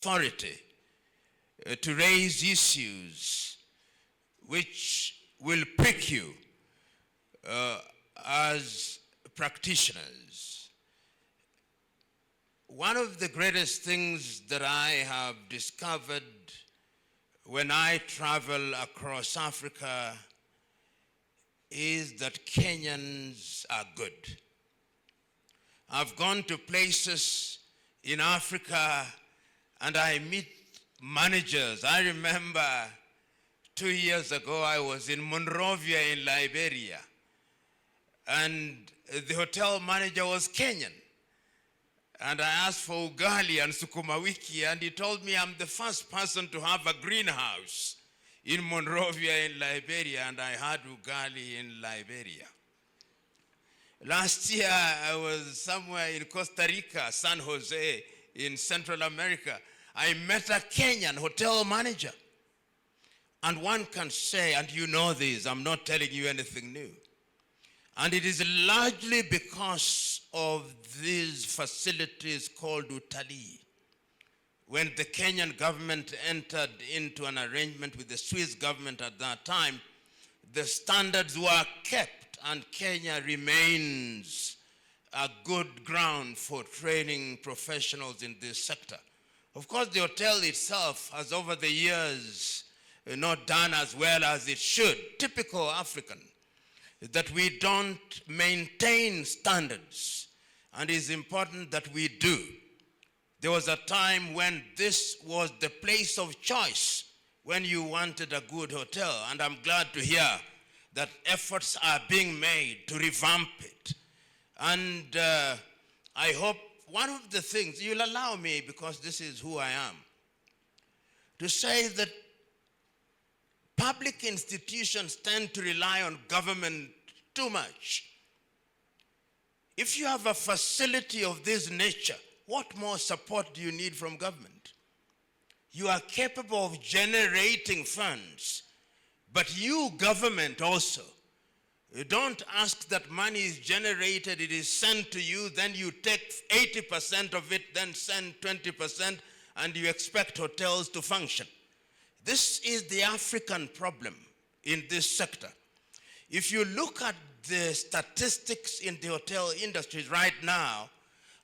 authority to raise issues which will prick you as practitioners. One of the greatest things that I have discovered when I travel across Africa is that Kenyans are good. I've gone to places in Africa and I meet managers. I remember 2 years ago I was in Monrovia in Liberia, and the hotel manager was Kenyan. And I asked for ugali and sukuma wiki, and he told me I'm the first person to have a greenhouse in Monrovia in Liberia, and I had ugali in Liberia. Last year I was somewhere in Costa Rica, San Jose, in Central America. I met a Kenyan hotel manager. And one can say, and you know this, I'm not telling you anything new. And it is largely because of these facilities called utalii. When the Kenyan government entered into an arrangement with the Swiss government at that time, the standards were kept, and Kenya remains a good ground for training professionals in this sector. Of course, the hotel itself has over the years not done as well as it should. Typical African, that we don't maintain standards, and it's important that we do. There was a time when this was the place of choice when you wanted a good hotel, and I'm glad to hear that efforts are being made to revamp it. And I hope one of the things, you'll allow me, because this is who I am, to say that public institutions tend to rely on government too much. If you have a facility of this nature, what more support do you need from government? You are capable of generating funds, but you, government, also, you don't ask that money is generated, it is sent to you, then you take 80% of it, then send 20%, and you expect hotels to function. This is the African problem in this sector. If you look at the statistics in the hotel industry right now,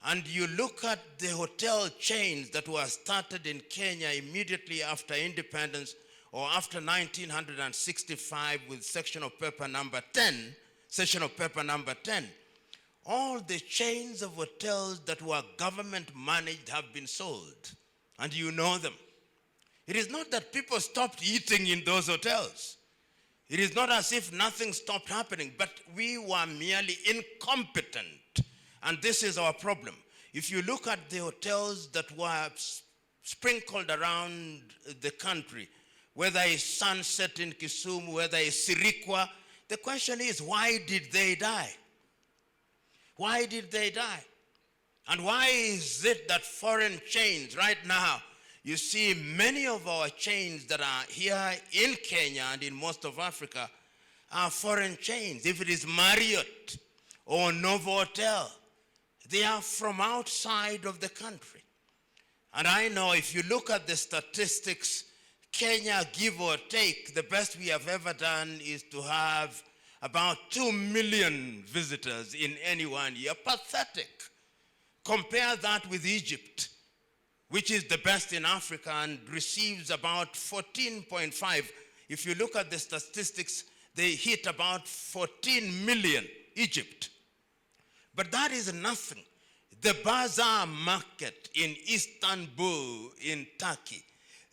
and you look at the hotel chains that were started in Kenya immediately after independence, or after 1965 with section of paper number 10, all the chains of hotels that were government managed have been sold, and you know them. It is not that people stopped eating in those hotels. It is not as if nothing stopped happening, but we were merely incompetent, and this is our problem. If you look at the hotels that were sprinkled around the country, whether it's Sunset in Kisumu, whether it's Sirikwa, the question is, why did they die? Why did they die? And why is it that foreign chains right now, you see many of our chains that are here in Kenya and in most of Africa are foreign chains. If it is Marriott or Novotel, they are from outside of the country. And I know if you look at the statistics, Kenya, give or take, the best we have ever done is to have about 2 million visitors in any one year. Pathetic. Compare that with Egypt, which is the best in Africa and receives about 14.5. If you look at the statistics, they hit about 14 million, Egypt. But that is nothing. The bazaar market in Istanbul, in Turkey,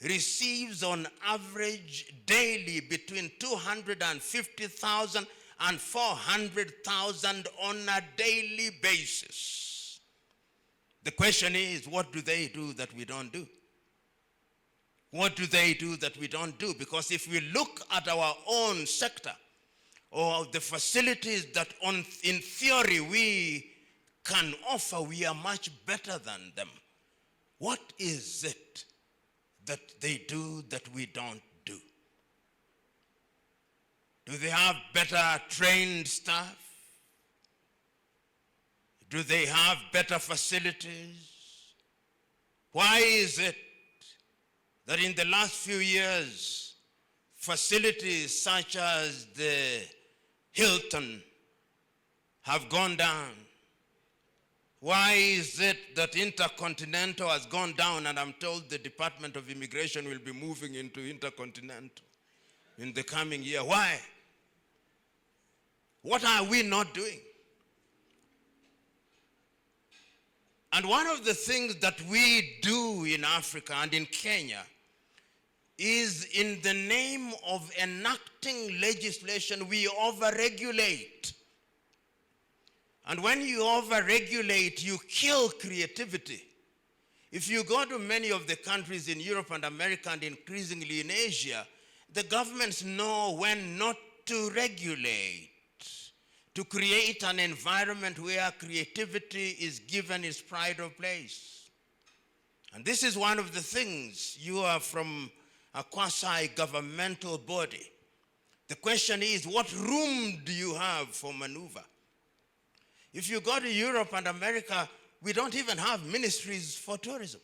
receives on average daily between 250,000 and 400,000 on a daily basis. The question is, what do they do that we don't do? What do they do that we don't do? Because if we look at our own sector, or the facilities that in theory we can offer, we are much better than them. What is it that they do that we don't do? Do they have better trained staff? Do they have better facilities? Why is it that in the last few years, facilities such as the Hilton have gone down? Why is it that Intercontinental has gone down, and I'm told the Department of Immigration will be moving into Intercontinental in the coming year? Why? What are we not doing? And one of the things that we do in Africa and in Kenya is, in the name of enacting legislation, we overregulate. And when you overregulate, you kill creativity. If you go to many of the countries in Europe and America and increasingly in Asia, the governments know when not to regulate, to create an environment where creativity is given its pride of place. And this is one of the things. You are from a quasi-governmental body. The question is, what room do you have for maneuver? If you go to Europe and America, we don't even have ministries for tourism.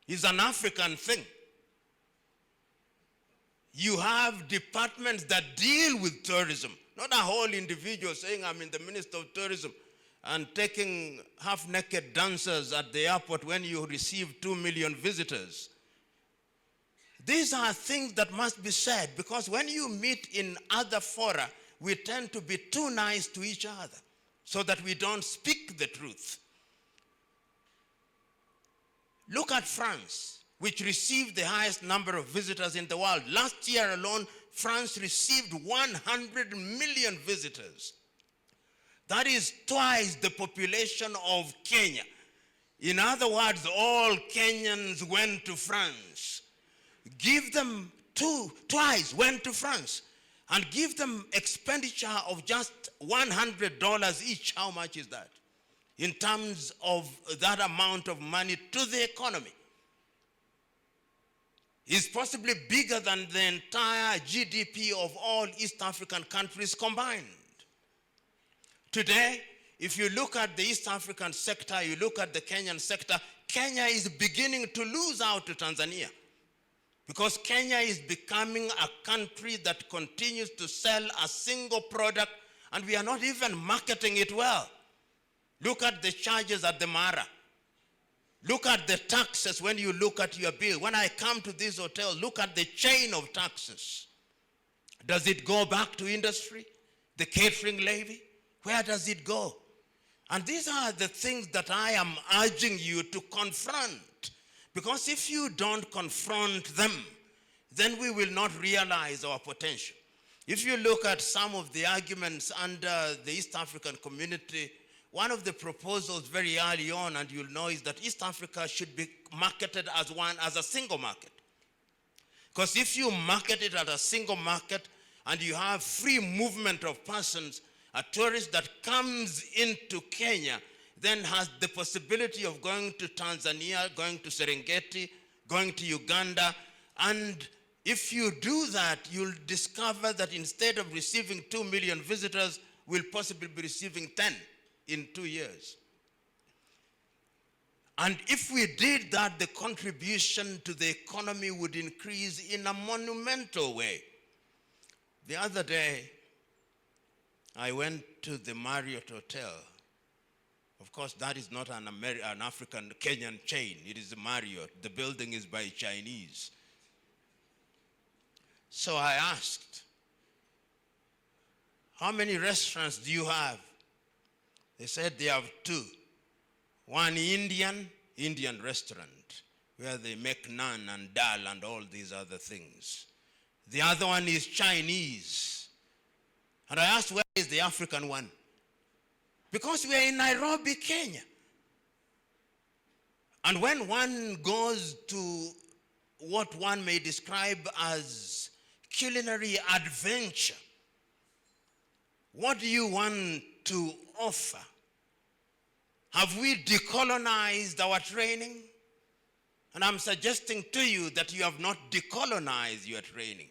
It's an African thing. You have departments that deal with tourism, not a whole individual saying, I'm in the Minister of Tourism, and taking half-naked dancers at the airport when you receive 2 million visitors. These are things that must be said, because when you meet in other fora, we tend to be too nice to each other so that we don't speak the truth. Look at France, which received the highest number of visitors in the world. Last year alone, France received 100 million visitors. That is twice the population of Kenya. In other words, all Kenyans went to France. Give them twice went to France, and give them expenditure of just $100 each. How much is that in terms of that amount of money to the economy? Is possibly bigger than the entire GDP of all East African countries combined. Today, if you look at the East African sector, you look at the Kenyan sector, Kenya is beginning to lose out to Tanzania, because Kenya is becoming a country that continues to sell a single product, and we are not even marketing it well. Look at the charges at the Mara. Look at the taxes when you look at your bill. When I come to this hotel, look at the chain of taxes. Does it go back to industry? The catering levy? Where does it go? And these are the things that I am urging you to confront. Because if you don't confront them, then we will not realize our potential. If you look at some of the arguments under the East African community, one of the proposals very early on, and you'll know, is that East Africa should be marketed as a single market. Because if you market it as a single market and you have free movement of persons, a tourist that comes into Kenya then has the possibility of going to Tanzania, going to Serengeti, going to Uganda, and if you do that, you'll discover that instead of receiving 2 million visitors, we'll possibly be receiving 10 in 2 years. And if we did that, the contribution to the economy would increase in a monumental way. The other day, I went to the Marriott Hotel. Of course, that is not an African Kenyan chain. It is a Marriott. The building is by Chinese. So I asked, how many restaurants do you have? They said they have 2. One Indian restaurant, where they make naan and dal and all these other things. The other one is Chinese. And I asked, where is the African one? Because we are in Nairobi, Kenya. And when one goes to what one may describe as culinary adventure, what do you want to offer? Have we decolonized our training? And I'm suggesting to you that you have not decolonized your training.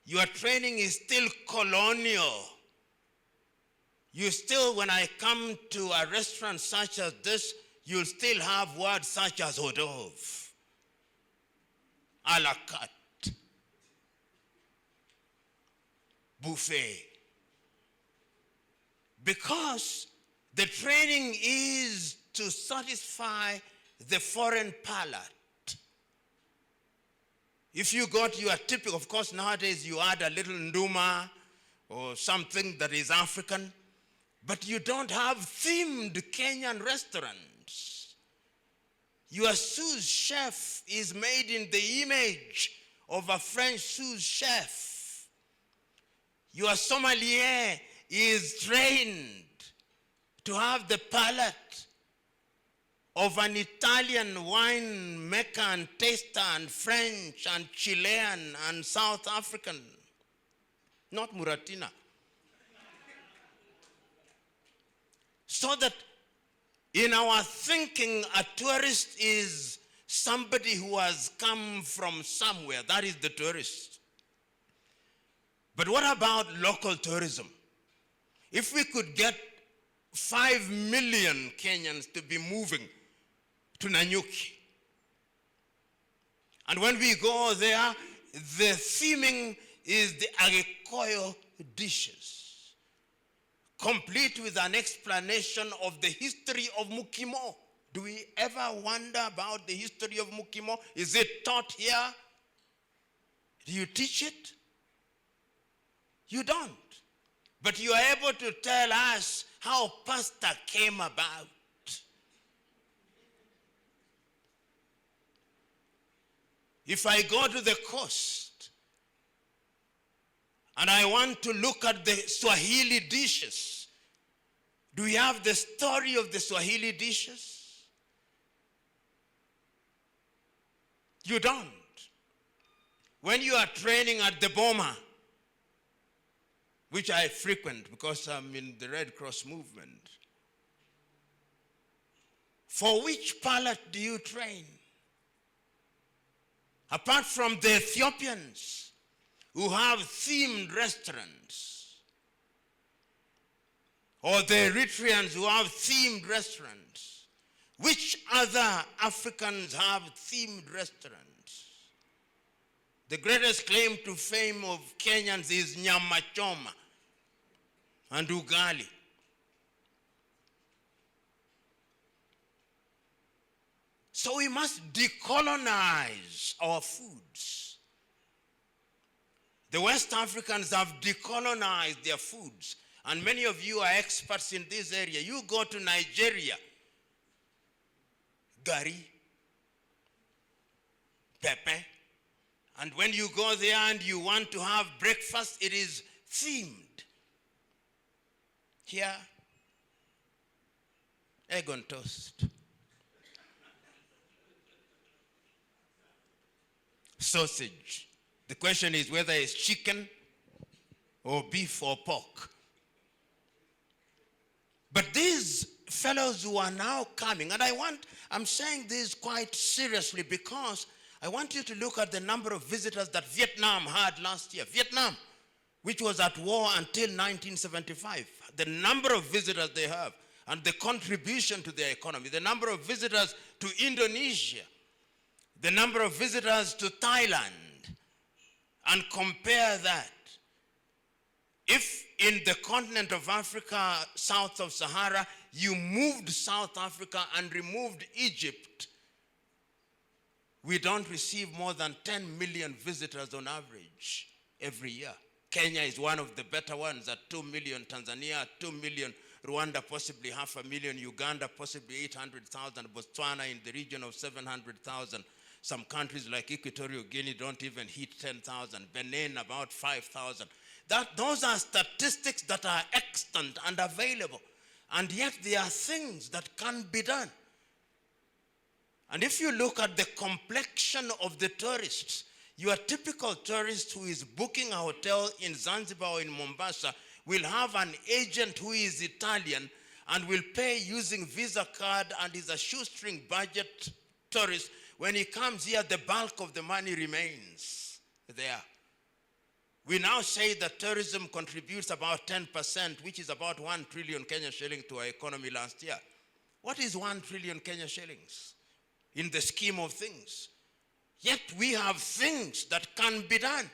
Your training is still colonial. You still, when I come to a restaurant such as this, you'll still have words such as hors d'oeuvre. a la carte, buffet. Because the training is to satisfy the foreign palate. If you got your typical, of course nowadays you add a little nduma or something that is African, but you don't have themed Kenyan restaurants. Your sous chef is made in the image of a French sous chef. Your sommelier is trained to have the palate of an Italian wine maker and taster and French and Chilean and South African, not Muratina. So that in our thinking, a tourist is somebody who has come from somewhere. That is the tourist. But what about local tourism? If we could get 5 million Kenyans to be moving to Nanyuki, and when we go there, the theming is the Agikoyo dishes, complete with an explanation of the history of Mukimo. Do we ever wonder about the history of Mukimo? Is it taught here? Do you teach it? You don't. But you are able to tell us how pasta came about. If I go to the coast and I want to look at the Swahili dishes, do we have the story of the Swahili dishes? You don't. When you are training at the Boma, which I frequent because I'm in the Red Cross movement, for which palate do you train? Apart from the Ethiopians who have themed restaurants, or the Eritreans who have themed restaurants, which other Africans have themed restaurants? The greatest claim to fame of Kenyans is nyama choma and ugali. So we must decolonize our foods. The West Africans have decolonized their foods, and many of you are experts in this area. You go to Nigeria, gari, pepe, and when you go there and you want to have breakfast, it is themed. Here, egg on toast. Sausage. The question is whether it's chicken or beef or pork. But these fellows who are now coming, and I'm saying this quite seriously because I want you to look at the number of visitors that Vietnam had last year. Vietnam, which was at war until 1975. The number of visitors they have and the contribution to their economy. The number of visitors to Indonesia. The number of visitors to Thailand, and compare that. If in the continent of Africa, south of Sahara, you moved South Africa and removed Egypt, we don't receive more than 10 million visitors on average every year. Kenya is one of the better ones at 2 million, Tanzania at 2 million, Rwanda possibly 500,000, Uganda possibly 800,000, Botswana in the region of 700,000. Some countries like Equatorial Guinea don't even hit 10,000. Benin about 5,000. Those are statistics that are extant and available. And yet there are things that can be done. And if you look at the complexion of the tourists, your typical tourist who is booking a hotel in Zanzibar or in Mombasa will have an agent who is Italian and will pay using Visa card and is a shoestring budget tourist. When he comes here, the bulk of the money remains there. We now say that tourism contributes about 10%, which is about 1 trillion Kenya shilling to our economy last year. What is 1 trillion Kenya shillings in the scheme of things? Yet we have things that can be done.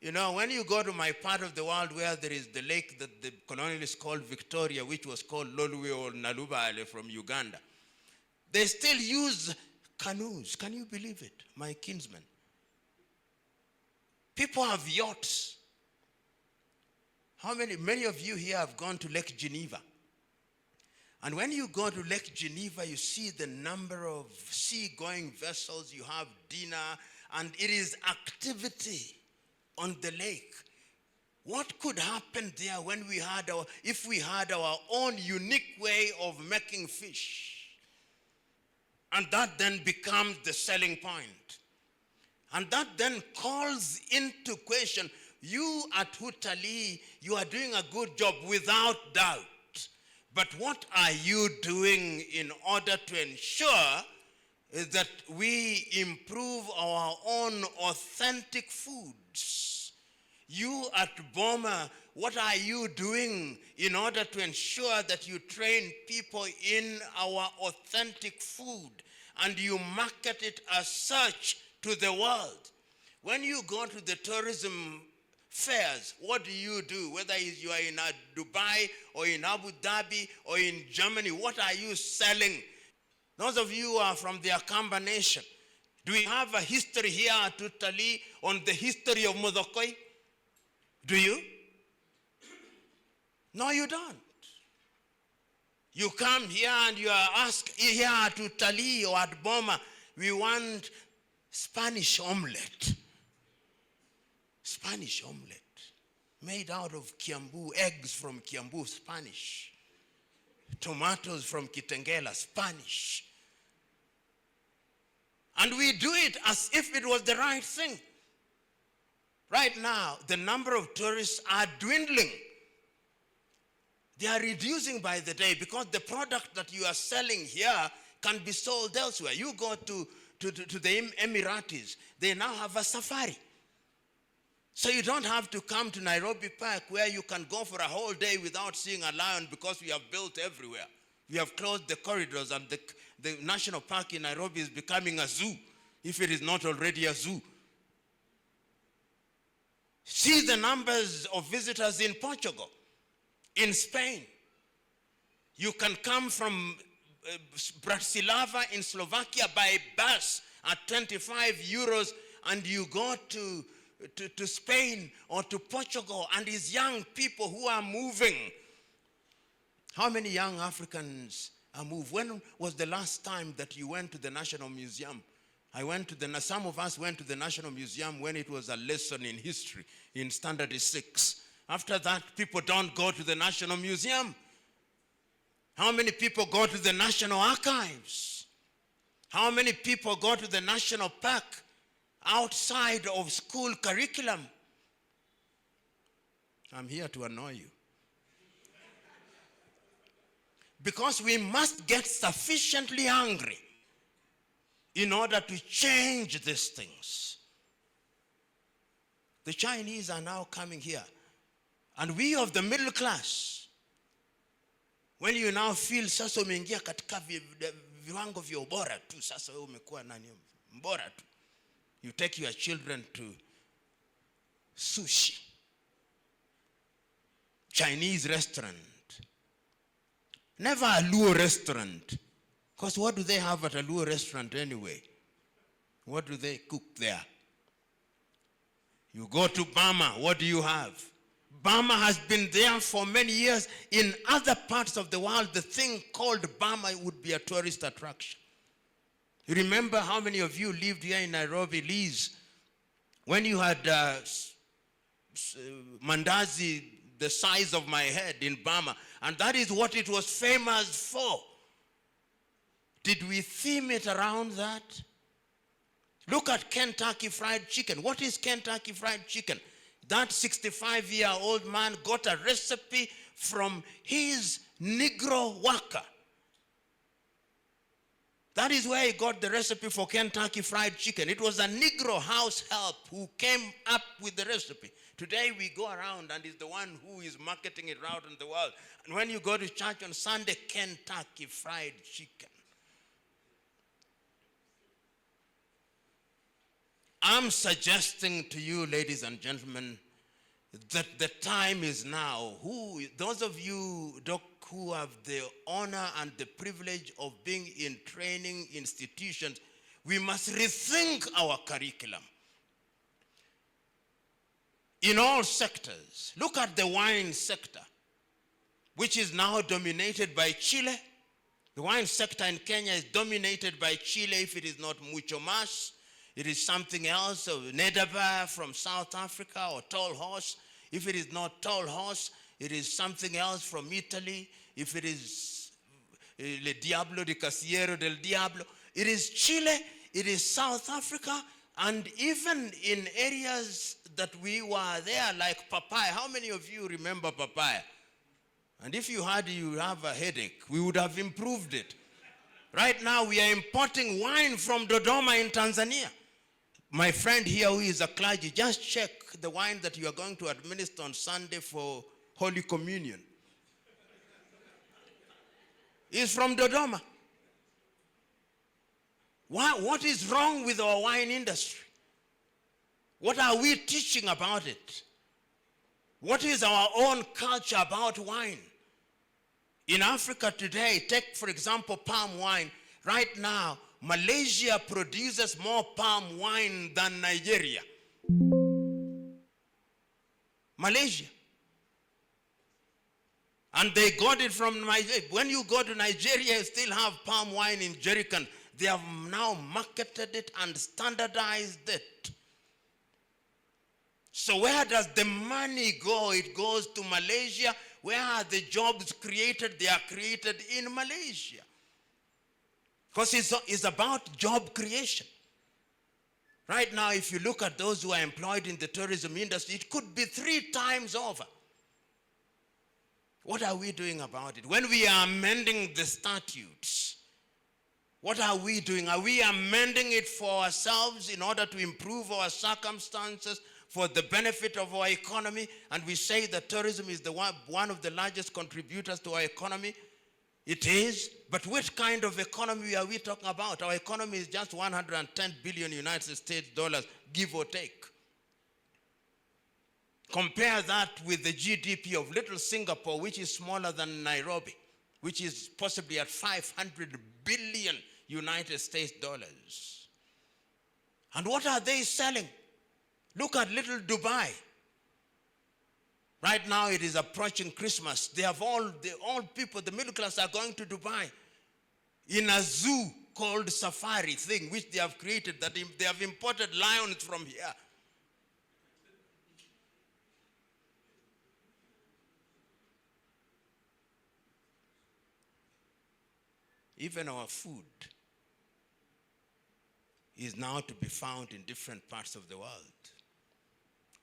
You know, when you go to my part of the world where there is the lake that the colonialists called Victoria, which was called Lolwe or Nalubale from Uganda, they still use canoes. Can you believe it, my kinsmen? People have yachts. Many of you here have gone to Lake Geneva. And when you go to Lake Geneva, you see the number of sea-going vessels, you have dinner, and it is activity on the lake. What could happen there if we had our own unique way of making fish? And that then becomes the selling point. And that then calls into question, you at Hutali, you are doing a good job without doubt. But what are you doing in order to ensure that we improve our own authentic foods? You at Boma, what are you doing in order to ensure that you train people in our authentic food and you market it as such to the world? When you go to the tourism fairs, what do? Whether you are in Dubai or in Abu Dhabi or in Germany, what are you selling? Those of you who are from the Akamba nation, do we have a history here at Utali on the history of Modokoi? Do you? No, you don't. You come here and you are asked here at Utali or at Boma, we want Spanish omelette. Spanish omelette made out of Kiambu, eggs from Kiambu, Spanish. Tomatoes from Kitengela, Spanish. And we do it as if it was the right thing. Right now, the number of tourists are dwindling. They are reducing by the day because the product that you are selling here can be sold elsewhere. You go to the Emiratis, they now have a safari. So you don't have to come to Nairobi Park where you can go for a whole day without seeing a lion because we have built everywhere. We have closed the corridors and the national park in Nairobi is becoming a zoo, if it is not already a zoo. See the numbers of visitors in Portugal, in Spain. You can come from Bratislava in Slovakia by bus at 25 euros and you go to Spain or to Portugal, and these young people who are moving. How many young Africans are moved? When was the last time that you went to the National Museum? Some of us went to the National Museum when it was a lesson in history in Standard 6. After that, people don't go to the National Museum. How many people go to the National Archives? How many people go to the National Park outside of school curriculum? I'm here to annoy you. Because we must get sufficiently hungry in order to change these things. The Chinese are now coming here. And we of the middle class, when you now feel sasa umeingia katika viwango vya ubora tu, sasa wewe umekuwa nani mbora tu. You take your children to sushi, Chinese restaurant, never a Luo restaurant. Because what do they have at a Luo restaurant anyway? What do they cook there? You go to Burma, what do you have? Burma has been there for many years. In other parts of the world, the thing called Burma would be a tourist attraction. You remember how many of you lived here in Nairobi, Liz, when you had mandazi the size of my head in Burma, and that is what it was famous for. Did we theme it around that? Look at Kentucky Fried Chicken. What is Kentucky Fried Chicken? That 65-year-old man got a recipe from his Negro worker. That is where he got the recipe for Kentucky Fried Chicken. It was a Negro house help who came up with the recipe. Today we go around and is the one who is marketing it around in the world. And when you go to church on Sunday, Kentucky Fried Chicken. I'm suggesting to you, ladies and gentlemen, that the time is now. Those of you, Doc, who have the honor and the privilege of being in training institutions, we must rethink our curriculum. In all sectors. Look at the wine sector, which is now dominated by Chile. The wine sector in Kenya is dominated by Chile. If it is not Mucho Mas, it is something else, or Nedaba from South Africa, or Tall Horse. If it is not Tall Horse, it is something else from Italy. If it is Le Diablo de Casiero del Diablo, it is Chile, it is South Africa, and even in areas that we were there, like papaya. How many of you remember papaya? And if you have a headache, we would have improved it. Right now, we are importing wine from Dodoma in Tanzania. My friend here who is a clergy, just check the wine that you are going to administer on Sunday for Holy Communion. It's from Dodoma. What is wrong with our wine industry? What are we teaching about it? What is our own culture about wine? In Africa today, take for example palm wine. Right now, Malaysia produces more palm wine than Nigeria. Malaysia. And they got it from Nigeria. When you go to Nigeria, you still have palm wine in jerrycan. They have now marketed it and standardized it. So where does the money go? It goes to Malaysia. Where are the jobs created? They are created in Malaysia. Because it's about job creation. Right now, if you look at those who are employed in the tourism industry, it could be 3 times over. What are we doing about it? When we are amending the statutes, what are we doing? Are we amending it for ourselves in order to improve our circumstances for the benefit of our economy? And we say that tourism is one of the largest contributors to our economy. It is, but which kind of economy are we talking about? Our economy is just 110 billion United States dollars, give or take. Compare that with the GDP of little Singapore, which is smaller than Nairobi, which is possibly at 500 billion United States dollars. And what are they selling? Look at little Dubai. Right now it is approaching Christmas. They have all people, the middle class are going to Dubai in a zoo called Safari thing, which they have created, that they have imported lions from here. Even our food is now to be found in different parts of the world.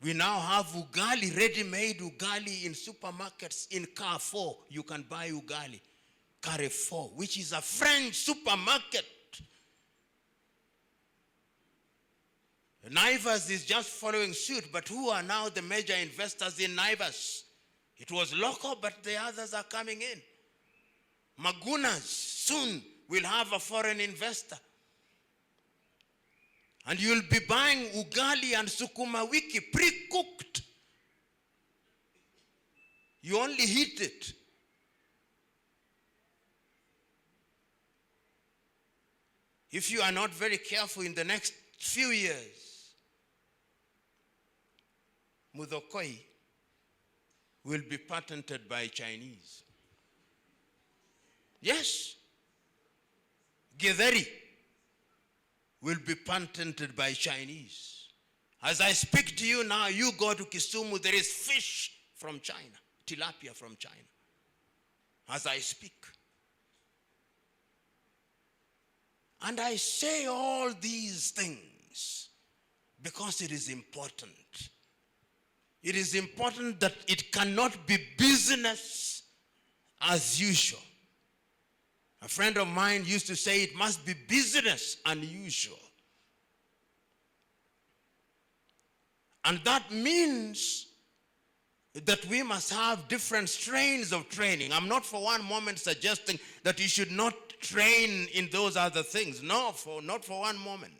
We now have ugali, ready-made ugali in supermarkets. In Carrefour, you can buy ugali. Carrefour, which is a French supermarket. Naivas is just following suit, but who are now the major investors in Naivas? It was local, but the others are coming in. Magunas soon will have a foreign investor. And you'll be buying ugali and sukuma wiki pre-cooked. You only heat it. If you are not very careful in the next few years, Mudokoi will be patented by Chinese. Yes. Githeri will be patented by Chinese. As I speak to you now, you go to Kisumu, there is fish from China, tilapia from China. As I speak. And I say all these things because it is important. It is important that it cannot be business as usual. A friend of mine used to say it must be business unusual. And that means that we must have different strains of training. I'm not for one moment suggesting that you should not train in those other things. No, not for one moment.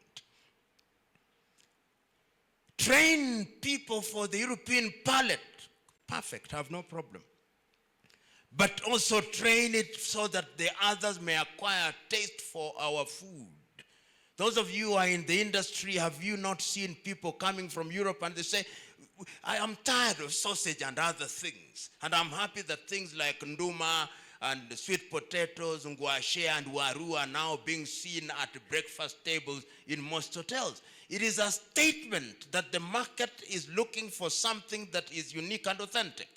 Train people for the European palate. Perfect, have no problem. But also train it so that the others may acquire taste for our food. Those of you who are in the industry, have you not seen people coming from Europe and they say, I am tired of sausage and other things. And I'm happy that things like nduma and sweet potatoes, ngwashe and waru are now being seen at breakfast tables in most hotels. It is a statement that the market is looking for something that is unique and authentic.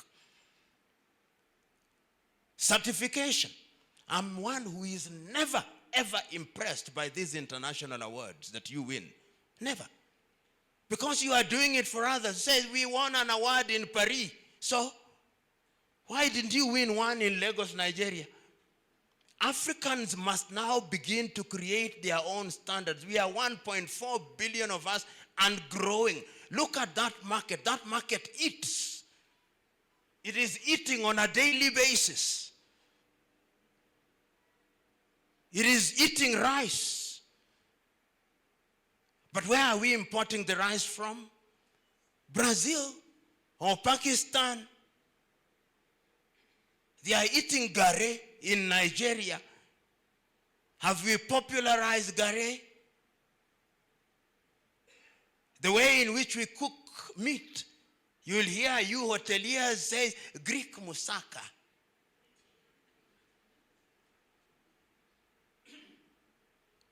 Certification. I'm one who is never, ever impressed by these international awards that you win. Never. Because you are doing it for others. Says we won an award in Paris. So, why didn't you win one in Lagos, Nigeria? Africans must now begin to create their own standards. We are 1.4 billion of us and growing. Look at that market. That market eats. It is eating on a daily basis. It is eating rice. But where are we importing the rice from? Brazil or Pakistan. They are eating gare in Nigeria. Have we popularized gare? The way in which we cook meat. You will hear you hoteliers say Greek moussaka.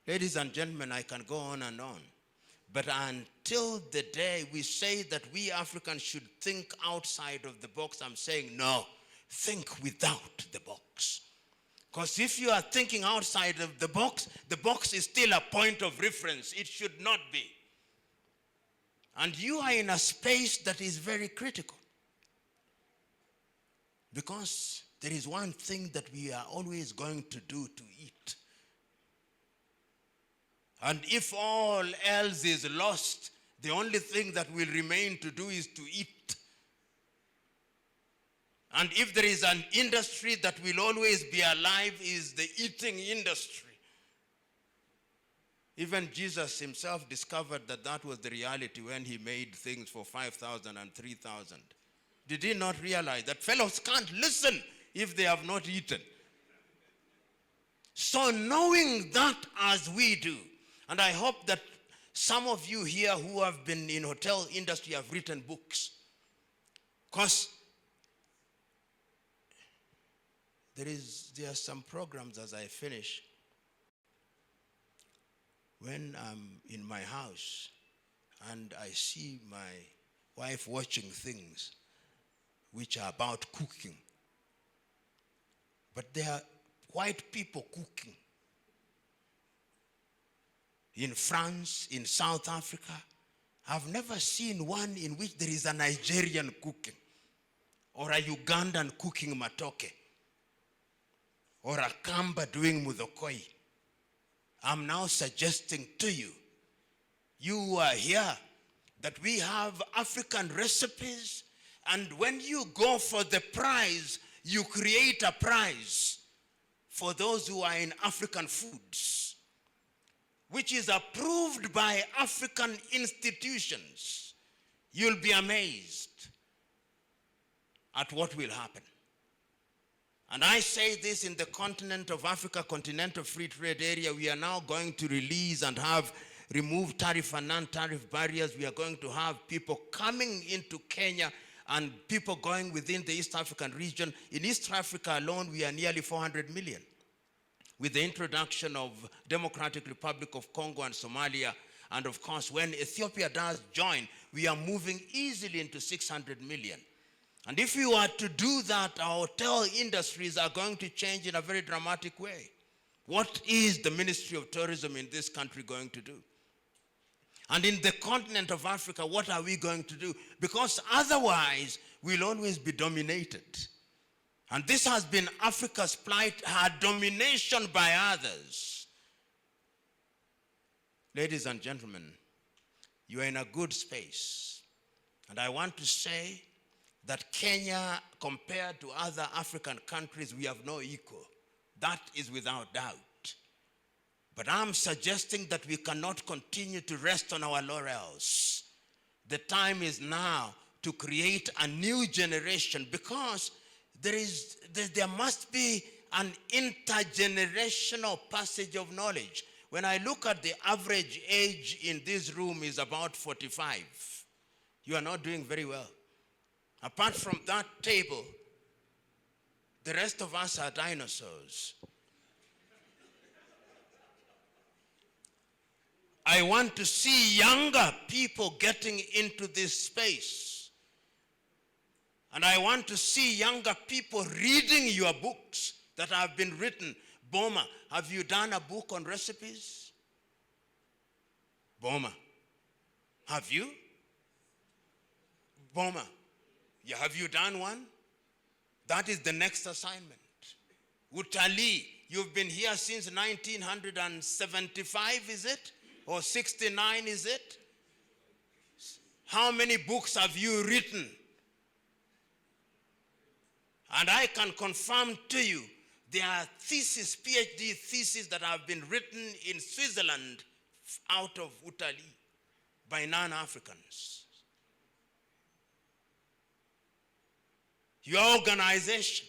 Ladies and gentlemen, I can go on and on. But until the day we say that we Africans should think outside of the box, I'm saying no, think without the box. Because if you are thinking outside of the box is still a point of reference. It should not be. And you are in a space that is very critical. Because there is one thing that we are always going to do to eat. And if all else is lost, the only thing that will remain to do is to eat. And if there is an industry that will always be alive, is the eating industry. Even Jesus himself discovered that that was the reality when he made things for 5,000 and 3,000. Did he not realize that fellows can't listen if they have not eaten? So knowing that as we do, and I hope that some of you here who have been in hotel industry have written books. Because there are some programs as I finish. When I'm in my house and I see my wife watching things which are about cooking. But they are white people cooking. In France, in South Africa, I've never seen one in which there is a Nigerian cooking or a Ugandan cooking matoke or a Kamba doing mudokoi. I'm now suggesting to you, you who are here, that we have African recipes, and when you go for the prize, you create a prize for those who are in African foods, which is approved by African institutions. You'll be amazed at what will happen. And I say this in the continent of Africa, continental free trade area, we are now going to release and have removed tariff and non-tariff barriers. We are going to have people coming into Kenya and people going within the East African region. In East Africa alone, we are nearly 400 million. With the introduction of Democratic Republic of Congo and Somalia, and of course, when Ethiopia does join, we are moving easily into 600 million. And if you are to do that, our hotel industries are going to change in a very dramatic way. What is the Ministry of Tourism in this country going to do? And in the continent of Africa, what are we going to do? Because otherwise, we'll always be dominated. And this has been Africa's plight, her domination by others. Ladies and gentlemen, you are in a good space. And I want to say that Kenya, compared to other African countries, we have no equal. That is without doubt. But I'm suggesting that we cannot continue to rest on our laurels. the time is now to create a new generation, because there must be an intergenerational passage of knowledge. When I look at the average age in this room is about 45. You are not doing very well. Apart from that table, the rest of us are dinosaurs. I want to see younger people getting into this space. And I want to see younger people reading your books that have been written. Boma, have you done a book on recipes? Boma, have you? Boma, have you done one? That is the next assignment. Utalii, you've been here since 1975, is it? Or 69, is it? How many books have you written? And I can confirm to you, there are theses, PhD theses that have been written in Switzerland out of Utalii by non-Africans. Your organization,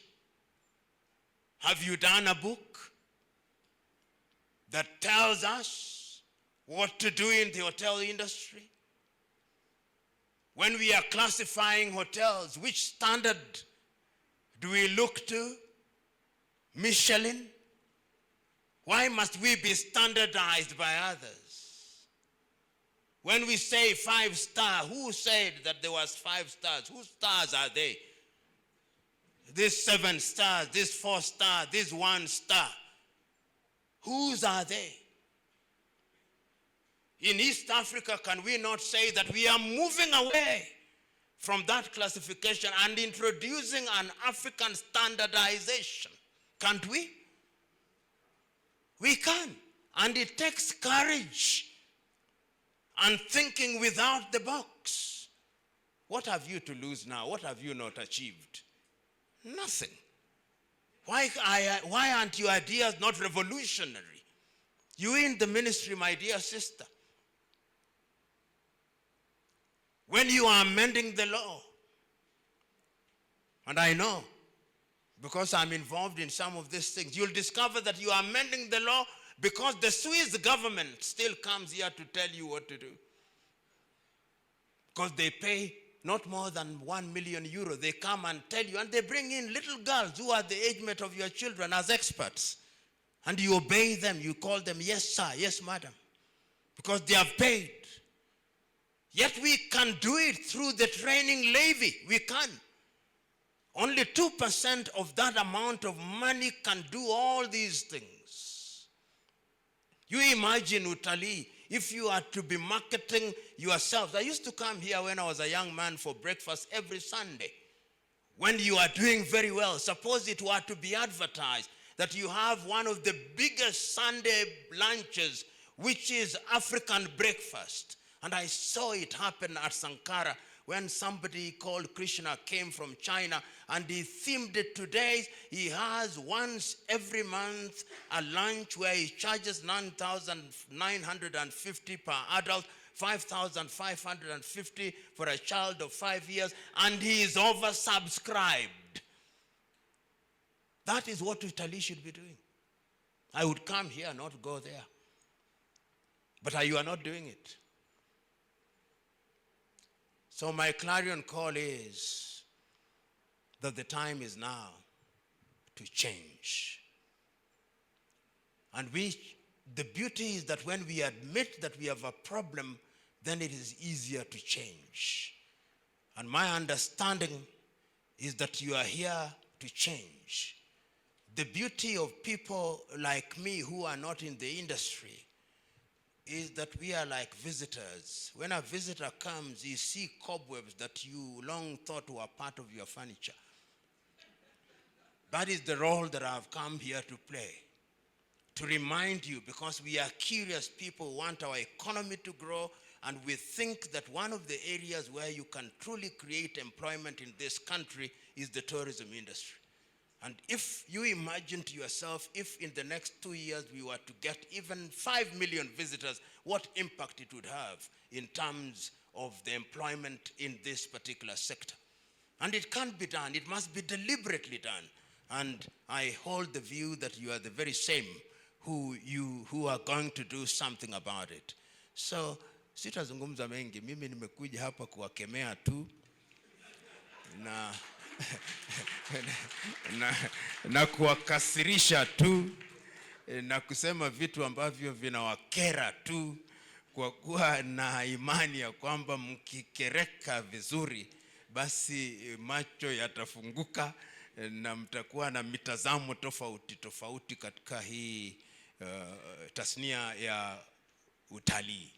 have you done a book that tells us what to do in the hotel industry? When we are classifying hotels, which standard do we look to? Michelin? Why must we be standardized by others? When we say 5-star, who said that there was 5 stars? Whose stars are they? This 7 stars, this 4 stars, this 1 star. Whose are they? In East Africa, can we not say that we are moving away from that classification and introducing an African standardization? Can't we? We can. And it takes courage and thinking without the box. What have you to lose now? What have you not achieved? Nothing. Why aren't your ideas not revolutionary? You in the ministry, my dear sister, when you are amending the law, and I know, because I'm involved in some of these things, you'll discover that you are amending the law because the Swiss government still comes here to tell you what to do. Because they pay not more than 1 million euro. They come and tell you, and they bring in little girls who are the age mate of your children as experts. And you obey them. You call them, yes, sir, yes, madam. Because they have paid. Yet we can do it through the training levy. We can. Only 2% of that amount of money can do all these things. You imagine, Utalii, if you are to be marketing yourselves. I used to come here when I was a young man for breakfast every Sunday. When you are doing very well, suppose it were to be advertised that you have one of the biggest Sunday lunches, which is African breakfast. And I saw it happen at Sankara when somebody called Krishna came from China, and he themed it today. He has once every month a lunch where he charges 9,950 per adult, 5,550 for a child of 5 years, and he is oversubscribed. That is what Italy should be doing. I would come here, not go there. But you are not doing it. So my clarion call is that the time is now to change. And the beauty is that when we admit that we have a problem, then it is easier to change. And my understanding is that you are here to change. The beauty of people like me who are not in the industry is that we are like visitors. When a visitor comes, you see cobwebs that you long thought were part of your furniture. That is the role that I have come here to play. To remind you, because we are curious people, want our economy to grow, and we think that one of the areas where you can truly create employment in this country is the tourism industry. And if you imagine to yourself, if in the next 2 years we were to get even 5 million visitors, what impact it would have in terms of the employment in this particular sector. And it can't be done. It must be deliberately done. And I hold the view that you are the very same who are going to do something about it. So, sitazungumza mengi. Mimi nimekuja hapa kuwakemea tu na kuwakasirisha tu na kusema vitu ambavyo vinawakera tu, kwa kuwa na imani ya kwamba mkikereka vizuri basi macho yatafunguka na mtakuwa na mitazamo tofauti katika hii tasnia ya utalii.